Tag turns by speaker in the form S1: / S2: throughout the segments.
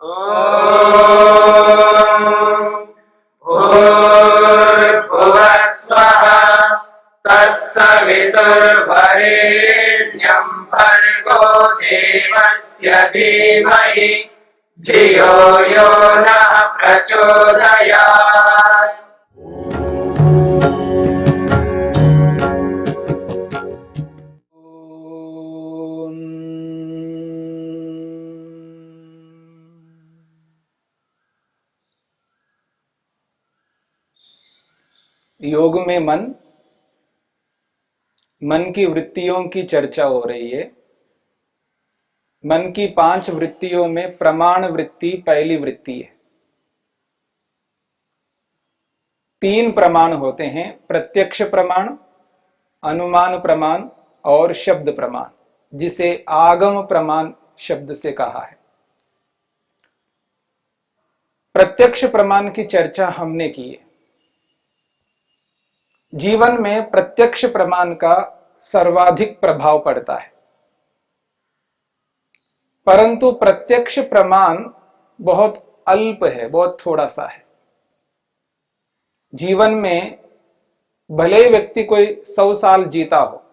S1: भूर्भुवः स्वः तत्सवितुर्वरेण्यं भर्गो देवस्य धीमहि धियो यो नः प्रचोदयात्।
S2: योग में मन की वृत्तियों की चर्चा हो रही है। मन की 5 वृत्तियों में प्रमाण वृत्ति पहली वृत्ति है। 3 प्रमाण होते हैं, प्रत्यक्ष प्रमाण, अनुमान प्रमाण और शब्द प्रमाण, जिसे आगम प्रमाण शब्द से कहा है। प्रत्यक्ष प्रमाण की चर्चा हमने की है। जीवन में प्रत्यक्ष प्रमाण का सर्वाधिक प्रभाव पड़ता है, परंतु प्रत्यक्ष प्रमाण बहुत अल्प है, बहुत थोड़ा सा है। जीवन में भले व्यक्ति कोई 100 साल जीता हो,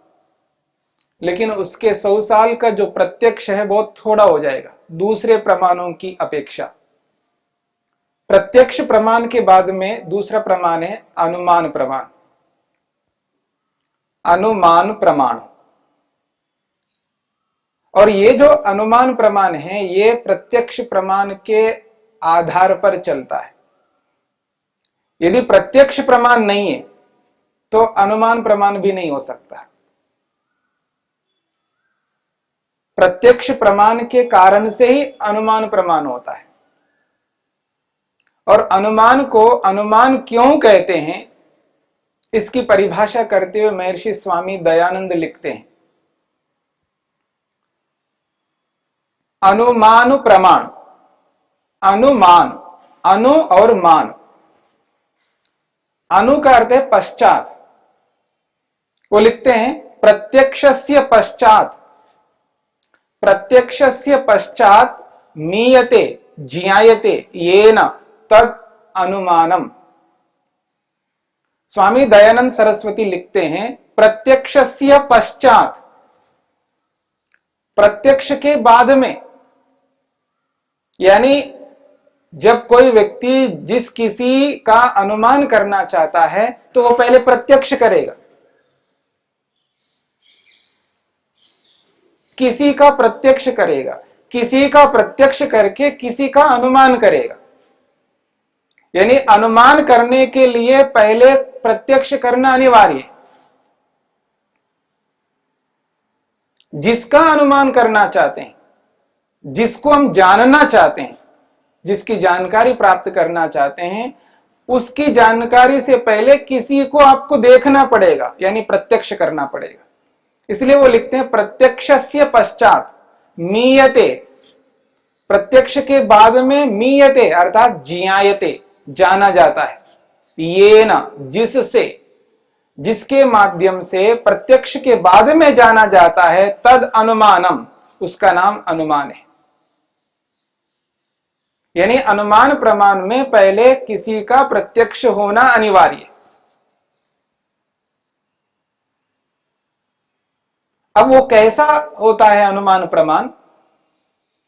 S2: लेकिन उसके 100 साल का जो प्रत्यक्ष है बहुत थोड़ा हो जाएगा दूसरे प्रमाणों की अपेक्षा। प्रत्यक्ष प्रमाण के बाद में दूसरा प्रमाण है अनुमान प्रमाण। अनुमान प्रमाण, और ये जो अनुमान प्रमाण है ये प्रत्यक्ष प्रमाण के आधार पर चलता है। यदि प्रत्यक्ष प्रमाण नहीं है तो अनुमान प्रमाण भी नहीं हो सकता। प्रत्यक्ष प्रमाण के कारण से ही अनुमान प्रमाण होता है। और अनुमान को अनुमान क्यों कहते हैं, इसकी परिभाषा करते हुए महर्षि स्वामी दयानंद लिखते हैं, अनुमान प्रमाण। अनुमान, अनु और मान। अनु का अर्थ है पश्चात। वो लिखते हैं प्रत्यक्षस्य पश्चात, प्रत्यक्षस्य पश्चात मीयते ज्ञायते येन तद अनुमानम। स्वामी दयानंद सरस्वती लिखते हैं प्रत्यक्षस्य पश्चात, प्रत्यक्ष के बाद में, यानी जब कोई व्यक्ति जिस किसी का अनुमान करना चाहता है तो वो पहले प्रत्यक्ष करेगा, किसी का प्रत्यक्ष करेगा, किसी का प्रत्यक्ष करके किसी का अनुमान करेगा। यानी अनुमान करने के लिए पहले प्रत्यक्ष करना अनिवार्य है। जिसका अनुमान करना चाहते हैं, जिसको हम जानना चाहते हैं, जिसकी जानकारी प्राप्त करना चाहते हैं, उसकी जानकारी से पहले किसी को आपको देखना पड़ेगा, यानी प्रत्यक्ष करना पड़ेगा। इसलिए वो लिखते हैं प्रत्यक्षस्य पश्चात मीयते, प्रत्यक्ष के बाद में मीयते अर्थात ज्ञायते, जाना जाता है। ये ना, जिससे, जिसके माध्यम से प्रत्यक्ष के बाद में जाना जाता है, तद अनुमानम, उसका नाम अनुमान है। यानी अनुमान प्रमाण में पहले किसी का प्रत्यक्ष होना अनिवार्य है। अब वो कैसा होता है अनुमान प्रमाण,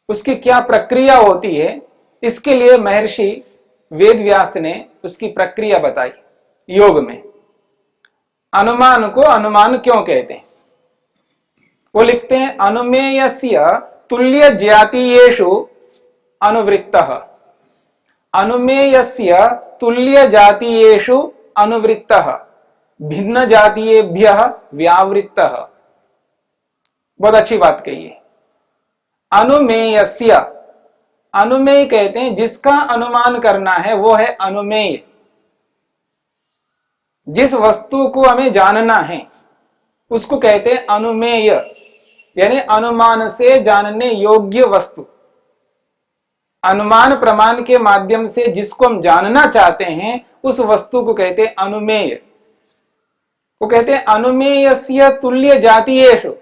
S2: उसकी क्या प्रक्रिया होती है, इसके लिए महर्षि वेदव्यास ने उसकी प्रक्रिया बताई। योग में अनुमान को अनुमान क्यों कहते हैं, वो लिखते हैं अनुमेयस्य तुल्य जातीयेषु अनुवृत्तः, अनुमेयस्य तुल्य जातीयेषु अनुवृत्तः भिन्न जातीयेभ्यः व्यावृत्तः। बहुत अच्छी बात कही है। अनुमेयस्य, अनुमेय कहते हैं जिसका अनुमान करना है वो है अनुमेय। जिस वस्तु को हमें जानना है उसको कहते हैं अनुमेय, यानी अनुमान से जानने योग्य वस्तु। अनुमान प्रमाण के माध्यम से जिसको हम जानना चाहते हैं उस वस्तु को कहते हैं अनुमेय। वो कहते हैं अनुमेयस्य तुल्य जातीयेषु।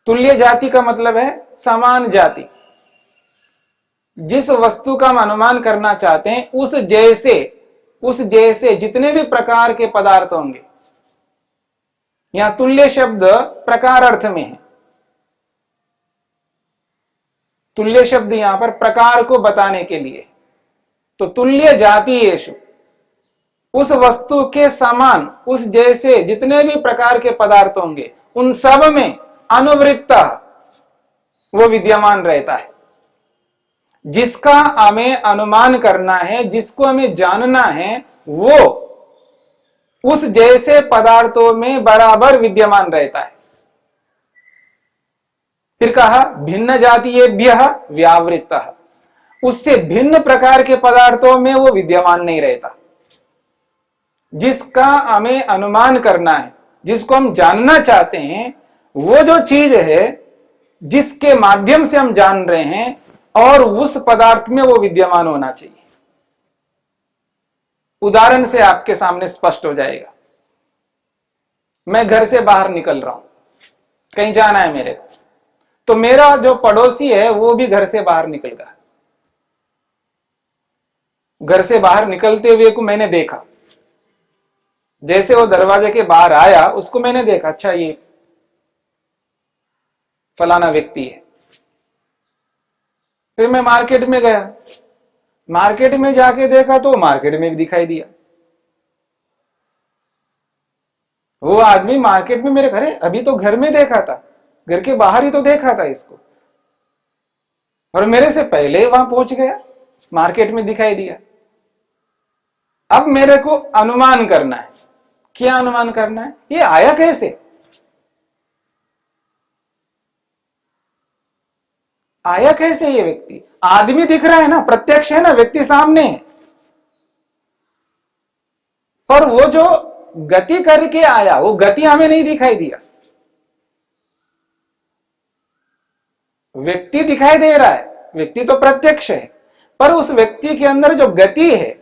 S2: तुल्य जाति का मतलब है समान जाति। जिस वस्तु का हम अनुमान करना चाहते हैं उस जैसे जितने भी प्रकार के पदार्थ होंगे। यहां तुल्य शब्द प्रकार अर्थ में है। तुल्य शब्द यहां पर प्रकार को बताने के लिए, तो तुल्य जातीयेषु, उस वस्तु के समान उस जैसे जितने भी प्रकार के पदार्थ होंगे उन सब में अनुवृत्त वो विद्यमान रहता है। जिसका हमें अनुमान करना है, जिसको हमें जानना है, वो उस जैसे पदार्थों में बराबर विद्यमान रहता है। फिर कहा भिन्न जातीयेभ्यः व्यावृत्तः, उससे भिन्न प्रकार के पदार्थों में वो विद्यमान नहीं रहता। जिसका हमें अनुमान करना है, जिसको हम जानना चाहते हैं, वो जो चीज है जिसके माध्यम से हम जान रहे हैं, और उस पदार्थ में वो विद्यमान होना चाहिए। उदाहरण से आपके सामने स्पष्ट हो जाएगा। मैं घर से बाहर निकल रहा हूं, कहीं जाना है मेरे को, तो मेरा जो पड़ोसी है वो भी घर से बाहर निकल गया। घर से बाहर निकलते हुए को मैंने देखा, जैसे वो दरवाजे के बाहर आया उसको मैंने देखा, अच्छा ये फलाना व्यक्ति है। फिर मैं मार्केट में गया, मार्केट में जाके देखा तो मार्केट में भी दिखाई दिया वो आदमी। मार्केट में मेरे घर है, अभी तो घर में देखा था, घर के बाहर ही तो देखा था इसको, और मेरे से पहले वहां पहुंच गया, मार्केट में दिखाई दिया। अब मेरे को अनुमान करना है। क्या अनुमान करना है? ये आया कैसे? आया कैसे ये व्यक्ति? आदमी दिख रहा है ना, प्रत्यक्ष है ना, व्यक्ति सामने है, पर वो जो गति करके आया वो गति हमें नहीं दिखाई दिया। व्यक्ति दिखाई दे रहा है, व्यक्ति तो प्रत्यक्ष है, पर उस व्यक्ति के अंदर जो गति है,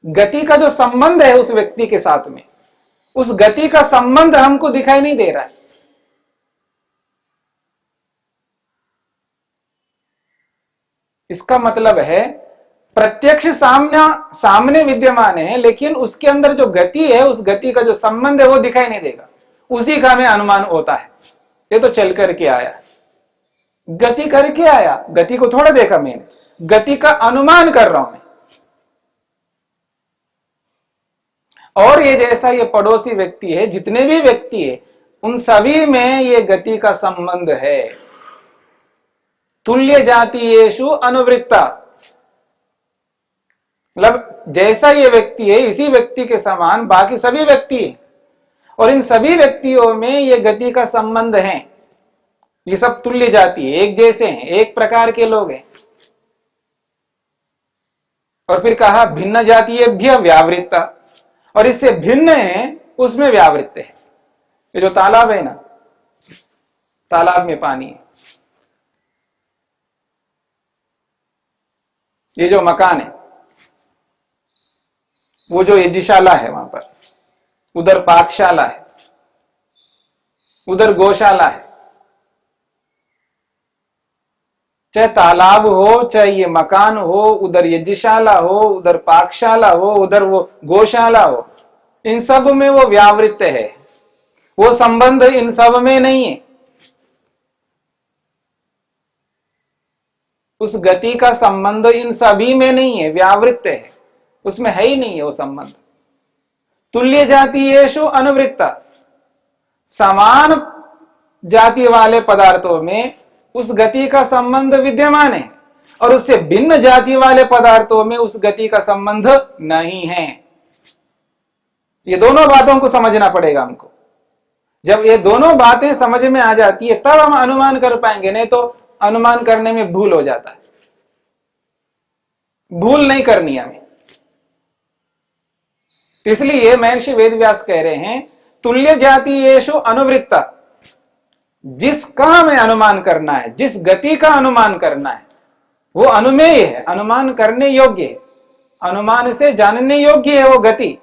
S2: गति का जो संबंध है उस व्यक्ति के साथ में, उस गति का संबंध हमको दिखाई नहीं दे रहा है। इसका मतलब है प्रत्यक्ष सामने विद्यमान है, लेकिन उसके अंदर जो गति है, उस गति का जो संबंध है वो दिखाई नहीं देगा। उसी का हमें अनुमान होता है। ये तो चल करके आया, गति करके आया, गति को थोड़ा देखा मैंने, गति का अनुमान कर रहा हूं मैं। और ये जैसा ये पड़ोसी व्यक्ति है, जितने भी व्यक्ति है, उन सभी में ये गति का संबंध है। तुल्य जातीयेषु अनुवृत्ता, मतलब जैसा ये व्यक्ति है इसी व्यक्ति के समान बाकी सभी व्यक्ति है, और इन सभी व्यक्तियों में ये गति का संबंध है। ये सब तुल्य जाति है, एक जैसे हैं, एक प्रकार के लोग हैं। और फिर कहा भिन्न जातीयेभ्यः व्यावृत्ता, और इससे भिन्न है उसमें व्यावृत्त है। ये जो तालाब है ना, तालाब में पानी है, ये जो मकान है, वो जो यज्ञशाला है वहां पर, उधर पाकशाला है, उधर गौशाला है। चाहे तालाब हो, चाहे ये मकान हो, उधर यज्ञशाला हो, उधर पाकशाला हो, उधर वो गौशाला हो, इन सब में वो व्यावृत्त है। वो संबंध इन सब में नहीं है। उस गति का संबंध इन सभी में नहीं है, व्यावृत्त है, उसमें है ही नहीं है वो संबंध। तुल्य जातीयेषु अनुवृत्ता, समान जाति वाले पदार्थों में उस गति का संबंध विद्यमान है, और उससे भिन्न जाति वाले पदार्थों में उस गति का संबंध नहीं है। ये दोनों बातों को समझना पड़ेगा हमको। जब ये दोनों बातें समझ में आ जाती है तब हम अनुमान कर पाएंगे, नहीं तो अनुमान करने में भूल हो जाता है। भूल नहीं करनी हमें। इसलिए महर्षि वेदव्यास कह रहे हैं तुल्य जातीयेषु अनुवृत्ता, जिसका हमें अनुमान करना है, जिस गति का अनुमान करना है, वो अनुमेय है, अनुमान करने योग्य है, अनुमान से जानने योग्य है वो गति।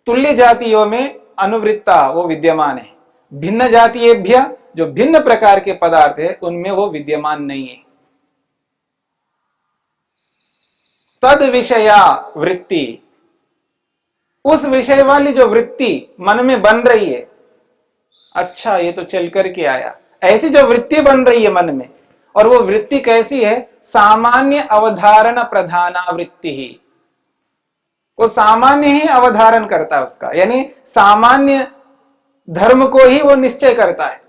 S2: तुल्य जातियों में अनुवृत्ता वो विद्यमान है। भिन्न जातीयेभ्यः, जो भिन्न प्रकार के पदार्थ है उनमें वो विद्यमान नहीं है। तद विषया वृत्ति, उस विषय वाली जो वृत्ति मन में बन रही है, अच्छा ये तो चल करके आया, ऐसी जो वृत्ति बन रही है मन में, और वो वृत्ति कैसी है? सामान्य अवधारण प्रधाना वृत्ति ही, वो सामान्य ही अवधारण करता है उसका, यानी सामान्य धर्म को ही वो निश्चय करता है।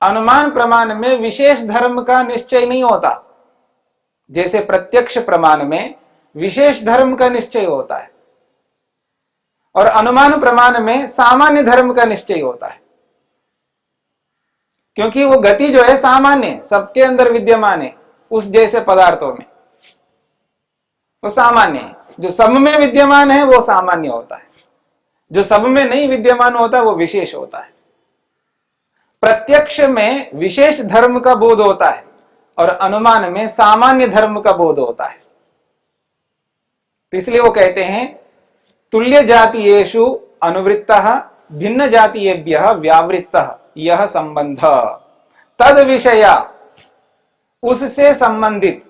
S2: अनुमान प्रमाण में विशेष धर्म का निश्चय नहीं होता, जैसे प्रत्यक्ष प्रमाण में विशेष धर्म का निश्चय होता है, और अनुमान प्रमाण में सामान्य धर्म का निश्चय होता है। क्योंकि वो गति जो है सामान्य, सबके अंदर विद्यमान है, उस जैसे पदार्थों में वो सामान्य है। जो सब में विद्यमान है वो सामान्य होता है, जो सब में नहीं विद्यमान होता वो विशेष होता है। प्रत्यक्ष में विशेष धर्म का बोध होता है और अनुमान में सामान्य धर्म का बोध होता है। तो इसलिए वो कहते हैं तुल्य जातीयेषु अनुवृत्तः भिन्न जातीयेभ्यः व्यावृत्तः यह संबंध। तद विषया, उससे संबंधित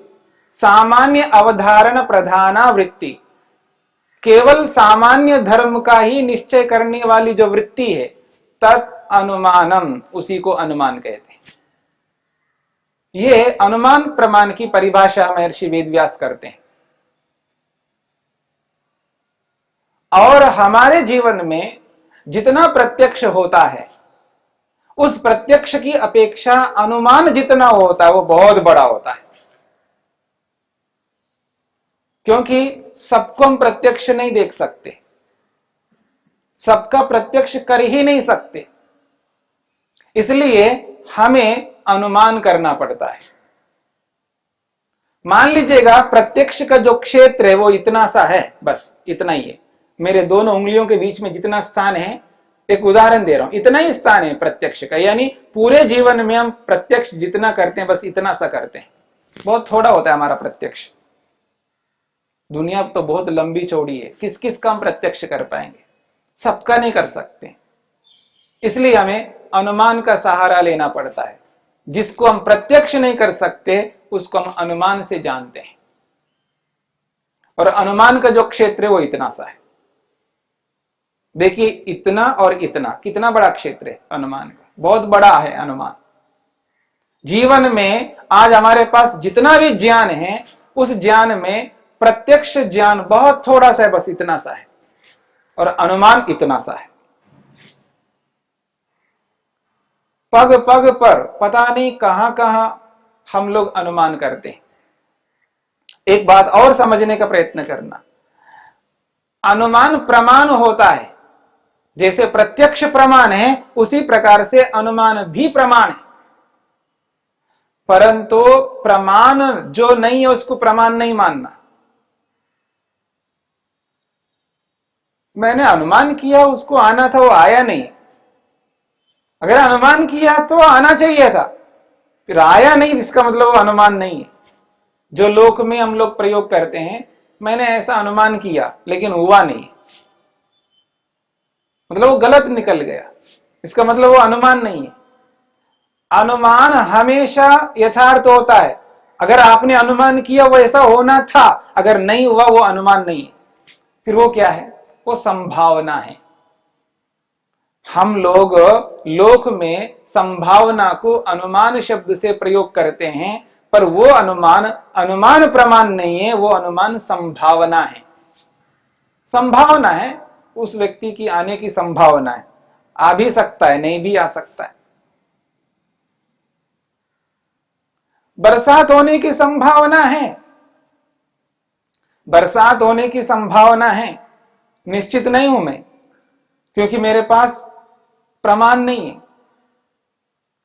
S2: सामान्य अवधारण प्रधाना वृत्ति, केवल सामान्य धर्म का ही निश्चय करने वाली जो वृत्ति है, तत् अनुमानम, उसी को अनुमान कहते हैं। ये अनुमान प्रमाण की परिभाषा महर्षि वेदव्यास करते हैं। और हमारे जीवन में जितना प्रत्यक्ष होता है, उस प्रत्यक्ष की अपेक्षा अनुमान जितना होता है वो बहुत बड़ा होता है। क्योंकि सबको हम प्रत्यक्ष नहीं देख सकते, सबका प्रत्यक्ष कर ही नहीं सकते, इसलिए हमें अनुमान करना पड़ता है। मान लीजिएगा प्रत्यक्ष का जो क्षेत्र है वो इतना सा है, बस इतना ही है, मेरे दोनों उंगलियों के बीच में जितना स्थान है, एक उदाहरण दे रहा हूं, इतना ही स्थान है प्रत्यक्ष का, यानी पूरे जीवन में हम प्रत्यक्ष जितना करते हैं बस इतना सा करते हैं। बहुत थोड़ा होता है हमारा प्रत्यक्ष। दुनिया तो बहुत लंबी चौड़ी है, किस किस का हम प्रत्यक्ष कर पाएंगे? सबका नहीं कर सकते, इसलिए हमें अनुमान का सहारा लेना पड़ता है। जिसको हम प्रत्यक्ष नहीं कर सकते उसको हम अनुमान से जानते हैं, और अनुमान का जो क्षेत्र है वो इतना सा है। देखिए इतना और इतना, कितना बड़ा क्षेत्र है अनुमान का, बहुत बड़ा है अनुमान। जीवन में आज हमारे पास जितना भी ज्ञान है, उस ज्ञान में प्रत्यक्ष ज्ञान बहुत थोड़ा सा है, बस इतना सा है, और अनुमान इतना सा है। पग पग पर पता नहीं कहां कहां हम लोग अनुमान करते हैं। एक बात और समझने का प्रयत्न करना, अनुमान प्रमाण होता है, जैसे प्रत्यक्ष प्रमाण है उसी प्रकार से अनुमान भी प्रमाण है, परंतु प्रमाण जो नहीं है उसको प्रमाण नहीं मानना। मैंने अनुमान किया, उसको आना था, वो आया नहीं। अगर अनुमान किया तो आना चाहिए था, फिर आया नहीं, इसका मतलब वो अनुमान नहीं है। जो लोक में हम लोग प्रयोग करते हैं, मैंने ऐसा अनुमान किया लेकिन हुआ नहीं, मतलब वो गलत निकल गया, इसका मतलब वो अनुमान नहीं है। अनुमान हमेशा यथार्थ होता है। अगर आपने अनुमान किया वो ऐसा होना था, अगर नहीं हुआ वो अनुमान नहीं है, फिर वो क्या है? वो संभावना है। हम लोग लोक में संभावना को अनुमान शब्द से प्रयोग करते हैं, पर वो अनुमान अनुमान प्रमाण नहीं है, वो अनुमान संभावना है। संभावना है, उस व्यक्ति की आने की संभावना है, आ भी सकता है, नहीं भी आ सकता है। बरसात होने की संभावना है, बरसात होने की संभावना है, निश्चित नहीं हूं मैं, क्योंकि मेरे पास प्रमाण नहीं है।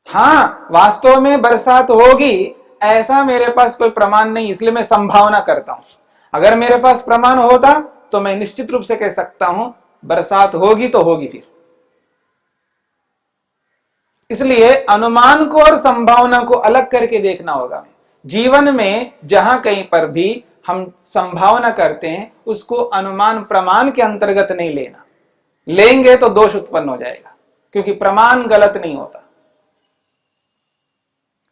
S2: हां, वास्तव में बरसात होगी ऐसा मेरे पास कोई प्रमाण नहीं, इसलिए मैं संभावना करता हूं। अगर मेरे पास प्रमाण होता तो मैं निश्चित रूप से कह सकता हूं बरसात होगी तो होगी फिर। इसलिए अनुमान को और संभावना को अलग करके देखना होगा। जीवन में जहां कहीं पर भी हम संभावना करते हैं उसको अनुमान प्रमाण के अंतर्गत नहीं लेना, लेंगे तो दोष उत्पन्न हो जाएगा, क्योंकि प्रमाण गलत नहीं होता।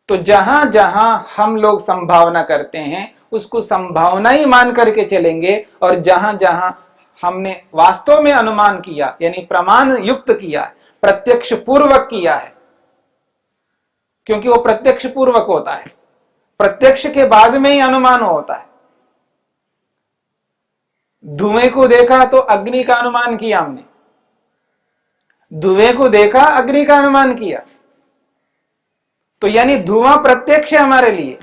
S2: तो जहां जहां हम लोग संभावना करते हैं उसको संभावना ही मान करके चलेंगे, और जहां जहां हमने वास्तव में अनुमान किया यानी प्रमाण युक्त किया, प्रत्यक्ष पूर्वक किया है, क्योंकि वो प्रत्यक्ष पूर्वक होता है, प्रत्यक्ष के बाद में ही अनुमान होता है। धुएं को देखा तो अग्नि का अनुमान किया हमने, धुएं को देखा अग्नि का अनुमान किया, तो यानी धुआं प्रत्यक्ष है हमारे लिए,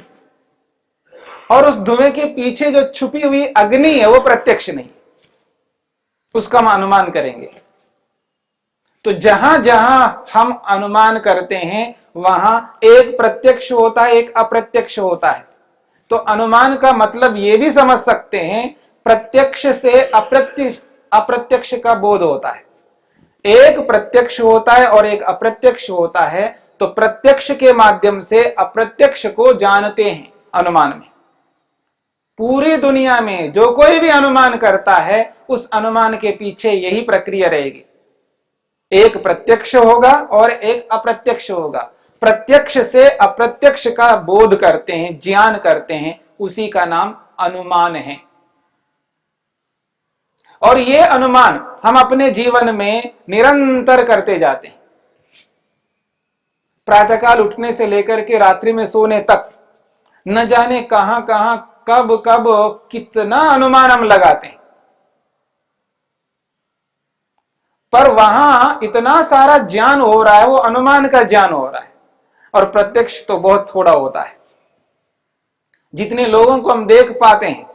S2: और उस धुएं के पीछे जो छुपी हुई अग्नि है वो प्रत्यक्ष नहीं, उसका हम अनुमान करेंगे। तो जहां जहां हम अनुमान करते हैं वहां एक प्रत्यक्ष होता है, एक अप्रत्यक्ष होता है। तो अनुमान का मतलब ये भी समझ सकते हैं, प्रत्यक्ष से अप्रत्यक्ष का बोध होता है। एक प्रत्यक्ष होता है और एक अप्रत्यक्ष होता है, तो प्रत्यक्ष के माध्यम से अप्रत्यक्ष को जानते हैं अनुमान में। पूरी दुनिया में जो कोई भी अनुमान करता है उस अनुमान के पीछे यही प्रक्रिया रहेगी, एक प्रत्यक्ष होगा और एक अप्रत्यक्ष होगा। प्रत्यक्ष से अप्रत्यक्ष का बोध करते हैं, ज्ञान करते हैं, उसी का नाम अनुमान है। और ये अनुमान हम अपने जीवन में निरंतर करते जाते हैं। प्रातःकाल उठने से लेकर के रात्रि में सोने तक न जाने कहां कहां कब कब कितना अनुमान हम लगाते हैं, पर वहां इतना सारा ज्ञान हो रहा है, वो अनुमान का ज्ञान हो रहा है, और प्रत्यक्ष तो बहुत थोड़ा होता है। जितने लोगों को हम देख पाते हैं,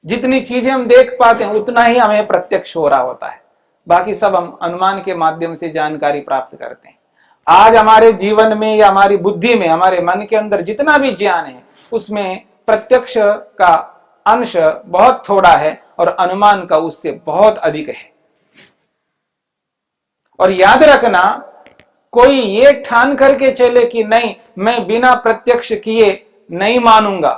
S2: जितनी चीजें हम देख पाते हैं, उतना ही हमें प्रत्यक्ष हो रहा होता है, बाकी सब हम अनुमान के माध्यम से जानकारी प्राप्त करते हैं। आज हमारे जीवन में या हमारी बुद्धि में, हमारे मन के अंदर जितना भी ज्ञान है उसमें प्रत्यक्ष का अंश बहुत थोड़ा है और अनुमान का उससे बहुत अधिक है। और याद रखना, कोई ये ठान करके चले कि नहीं मैं बिना प्रत्यक्ष किए नहीं मानूंगा,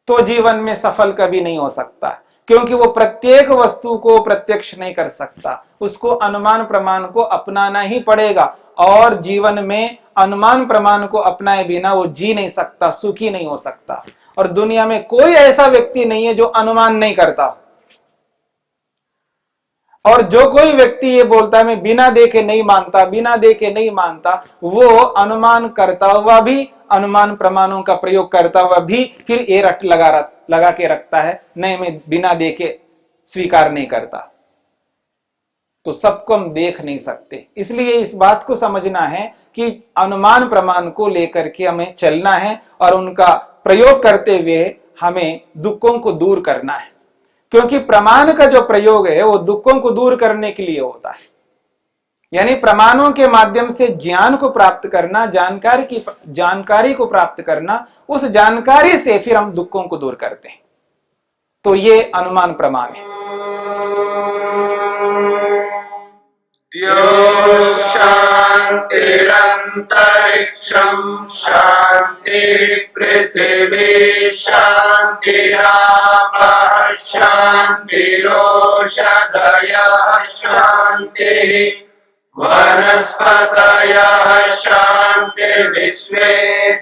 S2: तो जीवन में सफल कभी नहीं हो सकता, क्योंकि वो प्रत्येक वस्तु को प्रत्यक्ष नहीं कर सकता, उसको अनुमान प्रमाण को अपनाना ही पड़ेगा। और जीवन में अनुमान प्रमाण को अपनाए बिना वो जी नहीं सकता, सुखी नहीं हो सकता। और दुनिया में कोई ऐसा व्यक्ति नहीं है जो अनुमान नहीं करता। और जो कोई व्यक्ति ये बोलता है मैं बिना देखे नहीं मानता, बिना देखे नहीं मानता, वो अनुमान करता हुआ भी, अनुमान प्रमाणों का प्रयोग करता हुआ भी फिर ये रट लगा के रखता है, नहीं मैं बिना देखे स्वीकार नहीं करता। तो सबको हम देख नहीं सकते, इसलिए इस बात को समझना है कि अनुमान प्रमाण को लेकर के हमें चलना है और उनका प्रयोग करते हुए हमें दुखों को दूर करना है, क्योंकि प्रमाण का जो प्रयोग है वो दुखों को दूर करने के लिए होता है। यानी प्रमाणों के माध्यम से ज्ञान को प्राप्त करना, जानकारी को प्राप्त करना, उस जानकारी से फिर हम दुखों को दूर करते हैं। तो ये अनुमान प्रमाण है।
S1: शांतिरंतरिक्षं शांति पृथिवी शांतिरापः शांतिरोषधयः शांतिः वनस्पतयः शांतिर्विश्वे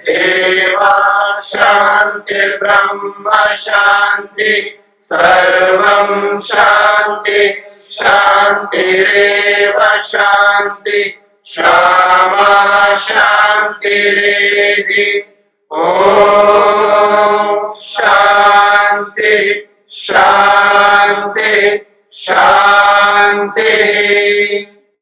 S1: देवाः शांतिर्ब्रह्म शांति सर्वं शांति शांतिरेव शांति क्षमा शांतिरेधि। ओम शांति शांति शांति।